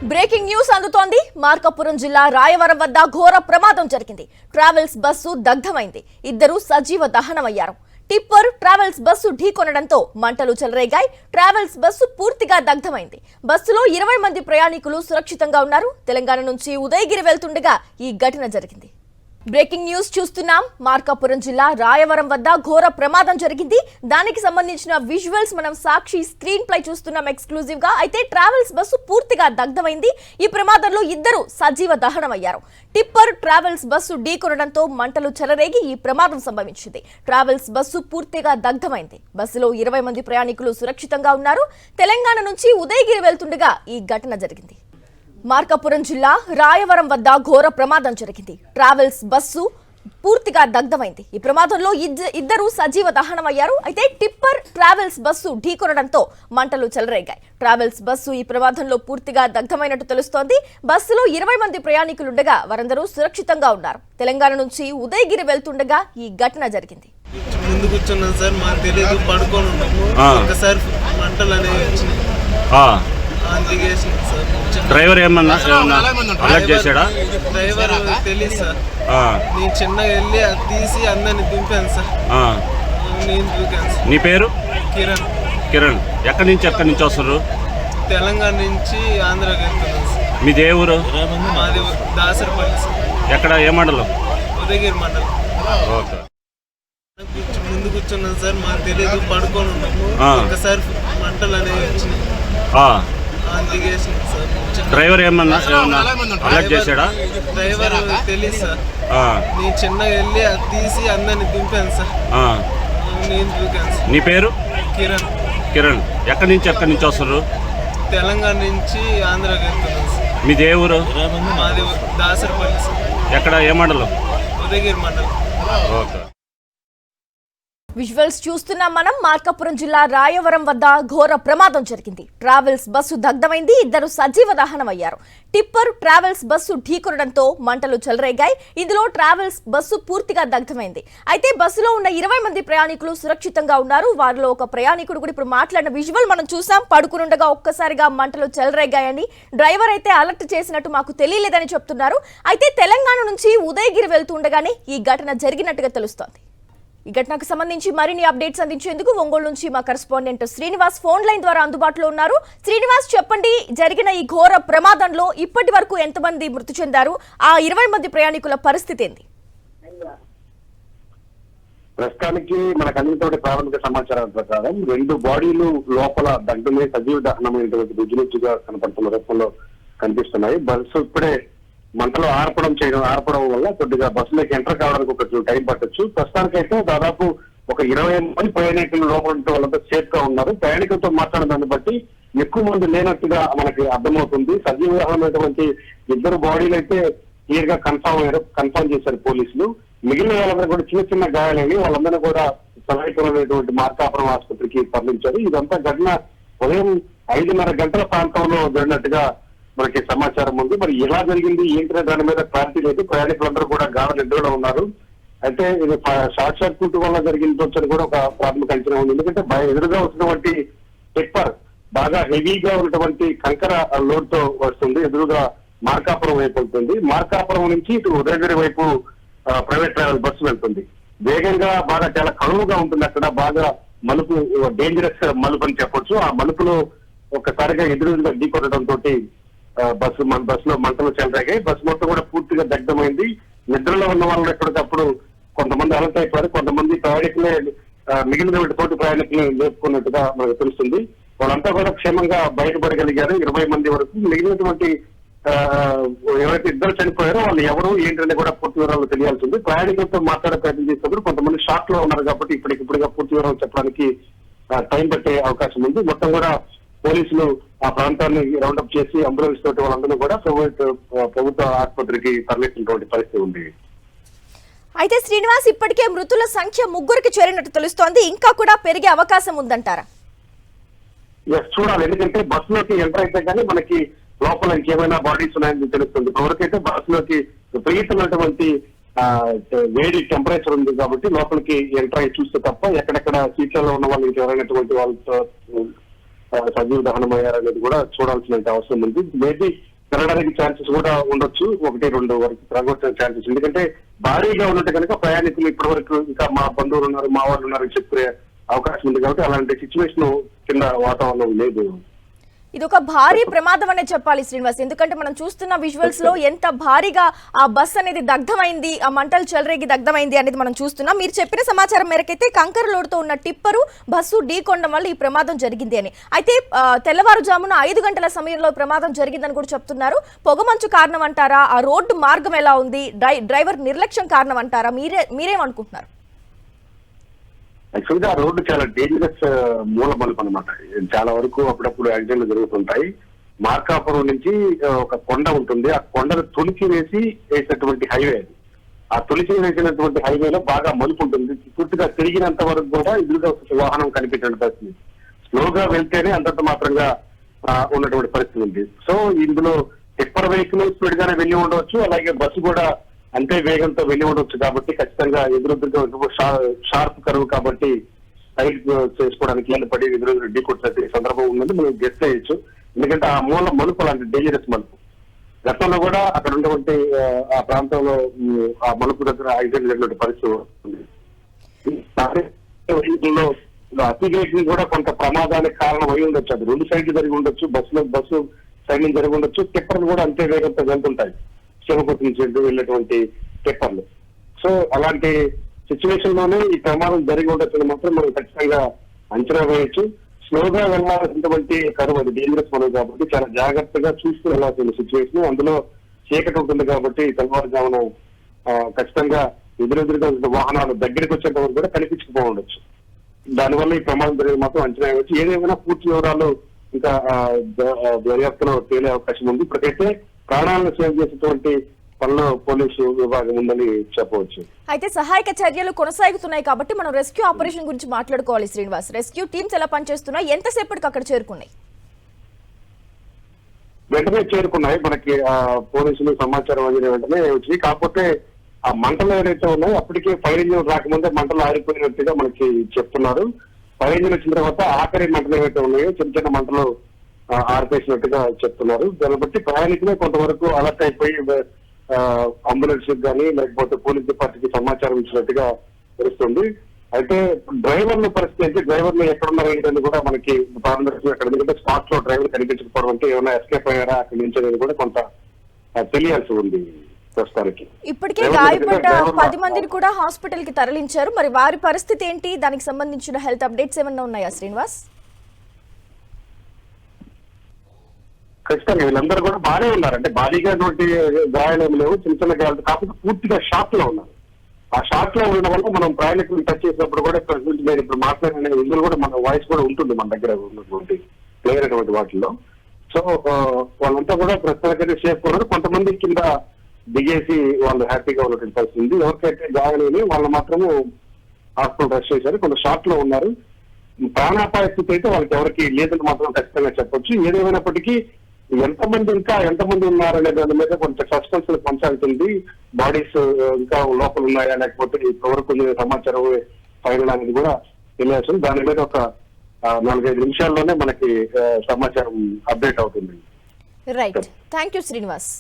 Breaking news అందుతోంది. మార్కాపురం జిల్లా రాయవరం వద్ద ఘోర ప్రమాదం జరిగింది. ట్రావెల్స్ బస్సు దగ్ధమైంది. ఇద్దరు సజీవ దహనమయ్యారు. టిప్పర్ ట్రావెల్స్ బస్సు ఢీకొనడంతో మంటలు చెలరేగాయి. ట్రావెల్స్ బస్సు పూర్తిగా దగ్ధమైంది. బస్సులో 20 మంది ప్రయాణికులు సురక్షితంగా ఉన్నారు. తెలంగాణ నుంచి ఉదయగిరి వెళ్తుండగా ఈ ఘటన జరిగింది. బ్రేకింగ్ న్యూస్ చూస్తున్నాం. మార్కాపురం జిల్లా రాయవరం వద్ద ఘోర ప్రమాదం జరిగింది. దానికి సంబంధించిన విజువల్స్ మనం సాక్షి స్క్రీన్ పై చూస్తున్నాం ఎక్స్క్లూజివ్ గా. అయితే ట్రావెల్స్ బస్సు పూర్తిగా దగ్ధమైంది. ఈ ప్రమాదంలో ఇద్దరు సజీవ దహనమయ్యారు. టిప్పర్ ట్రావెల్స్ బస్సు ఢీకొనడంతో మంటలు చెలరేగి ఈ ప్రమాదం సంభవించింది. ట్రావెల్స్ బస్సు పూర్తిగా దగ్ధమైంది. బస్సులో 20 మంది ప్రయాణికులు సురక్షితంగా ఉన్నారు. తెలంగాణ నుంచి ఉదయగిరి వెళ్తుండగా ఈ ఘటన జరిగింది. మార్కాపురం జిల్లా రాయవరం వద్ద ఘోర ప్రమాదం జరిగింది. ట్రావెల్స్ బస్సు పూర్తిగా దగ్ధమైంది. ఈ ప్రమాదంలో ఇద్దరు సజీవ దహనమయ్యారు. అయితే టిప్పర్ ట్రావెల్స్ బస్సు ఢీకొనడంతో మంటలు చెలరేగాయి. ట్రావెల్స్ బస్సు ఈ ప్రమాదంలో పూర్తిగా దగ్ధమైనట్టు తెలుస్తోంది. బస్సులో 20 మంది ప్రయాణికులుండగా వారందరూ సురక్షితంగా ఉన్నారు. తెలంగాణ నుంచి ఉదయగిరి వెళ్తుండగా ఈ ఘటన జరిగింది. ముందు కూర్చున్నాం సార్, మాకు తెలియదు, పడుకొని ఉన్నాము. ఒకసారి మంటలు అనేవి వచ్చినాయి. డ్రైవర్ ఏమన్నా అలర్ట్ చేశాడా? డ్రైవర్ తెలియదు సార్. నేను చిన్నగా వెళ్ళి అది తీసి అందరిని దింపాను సార్. నేను దూకాను సార్. నీ పేరు? కిరణ్. కిరణ్, ఎక్కడి నుంచి వస్తారు? తెలంగాణ నుంచి ఆంధ్రాకి వెళ్తున్నాను సార్. మీది ఏ ఊరు? మాది దాసరపల్లి సార్. ఎక్కడ, ఏ మండలం? ఉదయగిరి మండలం. ఓకే. ముందు కూర్చున్నాం సార్, మాకు తెలియదు, పడుకొని ఉన్నాము. ఒకసారి మంటలు అనేవి వచ్చినాయి. డ్రైవర్ ఏమన్నా అలర్ట్ చేశాడా? డ్రైవర్ తెలియదు సార్. నేను చిన్నగా వెళ్ళి అది తీసి అందరిని దింపాను సార్. నేను దూకాను సార్. నీ పేరు? కిరణ్. కిరణ్, ఎక్కడి నుంచి వస్తారు? తెలంగాణ నుంచి ఆంధ్రాకి వెళ్తున్నాను సార్. మీది ఏ ఊరు? మాది దాసరపల్లి సార్. ఎక్కడ, ఏ మండలం? ఉదయగిరి మండలం. ఓకే. విజువల్స్ చూస్తున్నాం మనం. మార్కాపురం జిల్లా రాయవరం వద్ద ఘోర ప్రమాదం జరిగింది. ట్రావెల్స్ బస్సు దగ్ధమైంది. ఇద్దరు సజీవ దహనమయ్యారు. టిప్పర్ ట్రావెల్స్ బస్సు ఢీకొనడంతో మంటలు చెలరేగాయి. ఇందులో ట్రావెల్స్ బస్సు పూర్తిగా దగ్ధమైంది. అయితే బస్సులో ఉన్న 20 మంది ప్రయాణికులు సురక్షితంగా ఉన్నారు. వారిలో ఒక ప్రయాణికుడు కూడా ఇప్పుడు మాట్లాడిన విజువల్ మనం చూసాం. పడుకునుండగా ఒక్కసారిగా మంటలు చెలరేగాయని డ్రైవర్ అయితే అలర్ట్ చేసినట్టు మాకు తెలియలేదని చెప్తున్నారు. అయితే తెలంగాణ నుంచి ఉదయగిరి వెళ్తుండగానే ఈ ఘటన జరిగినట్టుగా తెలుస్తోంది. ఈ ఘటనకు సంబంధించి మరిన్ని అప్డేట్స్ అందించేందుకు ఒంగోలు నుంచి మా కరెస్పాండెంట్ శ్రీనివాస్ ఫోన్ లైన్ ద్వారా అందుబాటులో ఉన్నారు. శ్రీనివాస్, చెప్పండి, జరిగిన ఈ ఘోర ప్రమాదంలో ఇప్పటి వరకు ఎంతమంది మృతి చెందారు? ఆ 20 మంది ప్రయాణికుల పరిస్థితి ఏంది? ప్రస్తుతానికి మనకు అందినటువంటి ప్రాథమిక సమాచారం ప్రకారం 2 బాడీలు లోపల దగ్ధమే సజీవ దహనమైనటువంటి రుజుగా కనపడుతున్న రూపంలో కనిపిస్తున్నాయి. బస్సు ఇప్పుడే మంటలు ఆర్పడం వల్ల కొద్దిగా బస్సులోకి ఎంటర్ కావడానికి ఒక టైం పట్టొచ్చు. ప్రస్తుతానికైతే దాదాపు ఒక 20 మంది ప్రయాణికులు లోపల ఉంటే వాళ్ళంతా సేఫ్ గా ఉన్నారు. ప్రయాణికులతో మాట్లాడిన దాన్ని బట్టి ఎక్కువ మంది లేనట్టుగా మనకి అర్థమవుతుంది. సజీవమైనటువంటి 2 బాడీలు అయితే క్లియర్ గా కన్ఫర్మ్ చేశారు పోలీసులు. మిగిలిన వాళ్ళందరూ కూడా చిన్న చిన్న గాయాలని వాళ్ళందరూ కూడా సమీపమైనటువంటి మార్కాపురం ఆసుపత్రికి తరలించారు. ఇదంతా ఘటన ఉదయం 5:30 గంటల ప్రాంతంలో జరిగినట్టుగా మనకి సమాచారం ఉంది. మరి ఎలా జరిగింది ఏంటనే దాని మీద క్లారిటీ లేదు. ప్రయాణికులందరూ కూడా గాఢ నిద్రలో ఉన్నారు. అయితే ఇది షార్ట్ సర్క్యూట్ వల్ల జరిగిందని కూడా ఒక ప్రాథమిక అంచనా ఉంది. ఎందుకంటే ఎదురుగా వస్తున్నటువంటి టిప్పర్ బాగా హెవీగా ఉన్నటువంటి కంకర లోడ్ తో వస్తుంది. ఎదురుగా మార్కాపురం వైపు వెళ్తుంది. మార్కాపురం నుంచి ఇటు ఉదయగిరి వైపు ప్రైవేట్ ట్రావెల్ బస్సు వెళ్తుంది. వేగంగా బాగా చాలా కరువుగా ఉంటుంది. అక్కడ బాగా మలుపు, డేంజరస్ మలుపు అని చెప్పొచ్చు. ఆ మలుపులో ఒక్కసారిగా ఎదురుగా ఢీకొనడంతో బస్సులో మంటలు చెలరేగాయి. బస్సు మొత్తం కూడా పూర్తిగా దగ్ధమైంది. నిద్రలో ఉన్న వాళ్ళు ఎప్పటికప్పుడు కొంతమంది అలర్ట్ అయిపోయారు. కొంతమంది ప్రయాణికులే మిగిలిన తోటి ప్రయాణికులు లేపుకున్నట్టుగా మనకు తెలుస్తుంది. వాళ్ళంతా కూడా క్షేమంగా బయటపడగలిగారు 20 మంది వరకు. మిగిలినటువంటి ఎవరైతే ఇద్దరు చనిపోయారో వాళ్ళు ఎవరు ఏంటనే కూడా పూర్తి వివరాలు తెలియాల్సింది. ప్రయాణికులతో మాట్లాడే ప్రయత్నం చేసినప్పుడు కొంతమంది షాక్ లో ఉన్నారు కాబట్టి ఇప్పటికిప్పుడుగా పూర్తి వివరాలు చెప్పడానికి టైం పట్టే అవకాశం ఉంది. మొత్తం కూడా పోలీసులు ఆ ప్రాంతాన్ని రౌండప్ చేసి అంబులెన్స్ తోటి వాళ్ళందరూ కూడా ప్రభుత్వ ఆసుపత్రికి తరలించినటువంటి పరిస్థితి ఉంది. అయితే శ్రీనివాస్, ఇప్పటికే మృతుల సంఖ్య 3కి చేరినట్టు తెలుస్తోంది. ఇంకా కూడా పెరిగే అవకాశం ఉందంటారా? చూడాలి. ఎందుకంటే బస్సులోకి ఎంటర్ అయితే కానీ మనకి లోపల ఇంకేమైనా బాడీస్ ఉన్నాయని తెలుస్తుంది. ఇప్పటివరకైతే బస్సులోకి విపరీతమైనటువంటి వేడి టెంపరేచర్ ఉంది కాబట్టి లోపలికి ఎంటర్ అయ్యి చూస్తే తప్ప ఎక్కడెక్కడ సీట్లలో ఉన్న వాళ్ళు ఇంకెవరైనటువంటి వాళ్ళతో సజీవ దహనం అయ్యారనేది కూడా చూడాల్సిన అవసరం ఉంది. మేబీ పెరగడానికి ఛాన్సెస్ కూడా ఉండొచ్చు, 1-2 వరకు పెరగొచ్చిన ఛాన్సెస్. ఎందుకంటే భారీగా ఉన్నట్టు కనుక ప్రయాణికులు ఇప్పటి వరకు ఇంకా మా బంధువులు ఉన్నారు, మా వాళ్ళు ఉన్నారు చెప్పే అవకాశం ఉంది. కాబట్టి అలాంటి సిచ్యువేషన్ కింద వాతావరణం లేదు. ఇది ఒక భారీ ప్రమాదం అనే చెప్పాలి శ్రీనివాస్, ఎందుకంటే మనం చూస్తున్న విజువల్స్ లో ఎంత భారీగా ఆ బస్ అనేది దగ్ధమైంది, ఆ మంటలు చెలరేగి దగ్ధమైంది అనేది మనం చూస్తున్నాం. మీరు చెప్పిన సమాచారం మేరకైతే కంకర లోడుతో ఉన్న టిప్పరు బస్సు ఢీకొనడం వల్ల ఈ ప్రమాదం జరిగింది అని. అయితే తెల్లవారుజామున 5 గంటల సమయంలో ప్రమాదం జరిగిందని కూడా చెప్తున్నారు. పొగమంచు కారణం అంటారా, ఆ రోడ్డు మార్గం ఎలా ఉంది, డ్రైవర్ నిర్లక్ష్యం కారణం అంటారా, మీరేమనుకుంటున్నారు? యాక్చువల్ గా ఆ రోడ్డు చాలా డేంజరస్ మూల మలుపు అనమాట. చాలా వరకు అప్పుడప్పుడు యాక్సిడెంట్లు జరుగుతుంటాయి. మార్కాపురం నుంచి ఒక కొండ ఉంటుంది, ఆ కొండను తొలిచి వేసినటువంటి హైవే అది. ఆ తొలిచి వేసినటువంటి హైవేలో బాగా మలుపు ఉంటుంది. పూర్తిగా తిరిగినంత వరకు కూడా ఎదురుగా వాహనం కనిపించిన పరిస్థితి. స్లోగా వెళ్తేనే అంతంత మాత్రంగా ఉన్నటువంటి పరిస్థితి ఉంది. సో ఇందులో టిప్పర్ వెహికల్ స్పీడ్ గానే వెళ్ళి ఉండవచ్చు, అలాగే బస్సు కూడా అంతే వేగంతో వెళ్ళి ఉండవచ్చు. కాబట్టి ఖచ్చితంగా ఎదురుగా షార్ప్ కరువు కాబట్టి సైడ్ చేసుకోవడానికి పడి ఎదురు ఢీకొట్టే సందర్భం ఉందని మనం గెస్ట్ చేయొచ్చు. ఎందుకంటే ఆ మూల మలుపు అలాంటి డేంజరస్ మలుపు. గతంలో కూడా అక్కడ ఉన్నటువంటి ఆ ప్రాంతంలో ఆ మలుపు దగ్గర యాక్సిడెంట్ జరిగినటువంటి పరిస్థితి ఉంది. అతివేగం కూడా కొంత ప్రమాదానికి కారణం అయి ఉండొచ్చు. అది 2 సైడ్లు జరిగి ఉండొచ్చు, బస్సు సైడ్ నుంచి జరిగి ఉండొచ్చు. టిప్పర్లు కూడా అంతే వేగంతో వెళ్తుంటాయి, శివకొట్టు నుంచి వెళ్ళేటువంటి టిప్పర్లు. సో అలాంటి సిచ్యువేషన్ లోనే ఈ ప్రమాదం జరిగి ఉండొచ్చు మాత్రం మనం ఖచ్చితంగా అంచనా వేయొచ్చు. స్లోగా వెళ్లాల్సినటువంటి కరువు, అది డేంజరస్ మనం కాబట్టి చాలా జాగ్రత్తగా చూస్తూ వెళ్లాల్సిన సిచ్యువేషన్. అందులో చీకటి ఉంటుంది కాబట్టి తెల్లవారుజామున ఖచ్చితంగా ఎదురెదురుగా వాహనాలు దగ్గరికి వచ్చేంత వరకు కూడా కనిపించకపో ఉండొచ్చు. దానివల్ల ఈ ప్రమాదం జరిగి మాత్రం అంచనా వేయవచ్చు. ఏదేమైనా పూర్తి వివరాలు ఇంకా దర్యాప్తులో తేలే అవకాశం ఉంది. ఇప్పటికైతే ప్రాణాలను సేవ్ చేసేటువంటి పనిలో పోలీసు విభాగం ఉందని చెప్పవచ్చు. అయితే సహాయక చర్యలు కొనసాగుతున్నాయి కాబట్టి మనం రెస్క్యూ ఆపరేషన్ గురించి మాట్లాడుకోవాలి శ్రీనివాస్. రెస్క్యూ టీమ్స్ ఎలా పనిచేస్తున్నాయి, ఎంతసేపటికి అక్కడ చేరుకున్నాయి? వెంటనే చేరుకున్నాయి. మనకి పోలీసులు సమాచారం అందిన వెంటనే వచ్చి, కాకపోతే ఆ మంటలు ఏదైతే ఉన్నాయో అప్పటికే ఫైర్ ఇంజిన్ రాకముందే మంటలు ఆరిపోయినట్టుగా మనకి చెప్తున్నారు. ఫైర్ ఇంజిన్ వచ్చిన తర్వాత ఆఖరి మంటలు ఏవైతే ఉన్నాయో చిన్న చిన్న మంటలు ఆర్పేసినట్టుగా చెప్తున్నారు. దాన్ని బట్టి ప్రయాణికులే కొంతవరకు అలర్ట్ అయిపోయి అంబులెన్స్ కానీ లేకపోతే పోలీస్ డిపార్ట్మెంట్ సమాచారం ఇచ్చినట్టుగా తెలుస్తుంది. అయితే డ్రైవర్ల పరిస్థితి అయితే డ్రైవర్లు ఎక్కడున్నారు ఏంటని కూడా మనకి ప్రారంభించిన అక్కడ, ఎందుకంటే స్పాట్ లో డ్రైవర్ కనిపించకపోవడం అంటే ఏమైనా ఎస్కేప్ అయ్యారా అక్కడి నుంచి అనేది కూడా కొంత తెలియాల్సి ఉంది ప్రస్తుతానికి. ఇప్పటికే గాయపడ్డ 10 మందిని కూడా హాస్పిటల్ కి తరలించారు. మరి వారి పరిస్థితి ఏంటి, దానికి సంబంధించిన హెల్త్ అప్డేట్స్ ఏమన్నా ఉన్నాయా శ్రీనివాస్? ఖచ్చితంగా వీళ్ళందరూ కూడా బాగానే ఉన్నారు. అంటే భారీగా గాయాలు ఏమి లేవు, చిన్న చిన్న గాయాలు, కాకపోతే పూర్తిగా షాక్ లో ఉన్నారు. ఆ షాక్ లో ఉండడం వల్ల మనం ప్రయాణికులు టచ్ చేసినప్పుడు కూడా నేను ఇప్పుడు మాట్లాడిన ఇందులో కూడా మన వాయిస్ కూడా ఉంటుంది మన దగ్గర ఉన్నటువంటి క్లియర్ అయినటువంటి వాటిల్లో. సో వాళ్ళంతా కూడా ప్రస్తుతానికైతే సేఫ్ ఉన్నారు. కొంతమంది కింద దిగేసి వాళ్ళు హ్యాపీగా ఉన్నటువంటి పరిస్థితి ఉంది. ఎవరికైతే గాయాలని వాళ్ళు మాత్రము హాస్పిటల్ రష్ చేశారు, కొంత షాక్ లో ఉన్నారు. ప్రాణాపాయ స్థితి అయితే వాళ్ళకి ఎవరికి లేదని మాత్రం ఖచ్చితంగా చెప్పొచ్చు. ఏదేమైనప్పటికీ ఎంతమంది ఉన్నారనే దాని మీద కొంచెం సస్పెన్స్ కొనసాగుతుంది. బాడీస్ ఇంకా లోపల ఉన్నాయా లేకపోతే ఎవరికి సమాచారం ఫైనల్ అనేది కూడా తెలియాల్సింది. దాని మీద ఒక 4-5 నిమిషాల్లోనే మనకి సమాచారం అప్డేట్ అవుతుంది. Right, thank you Srinivas.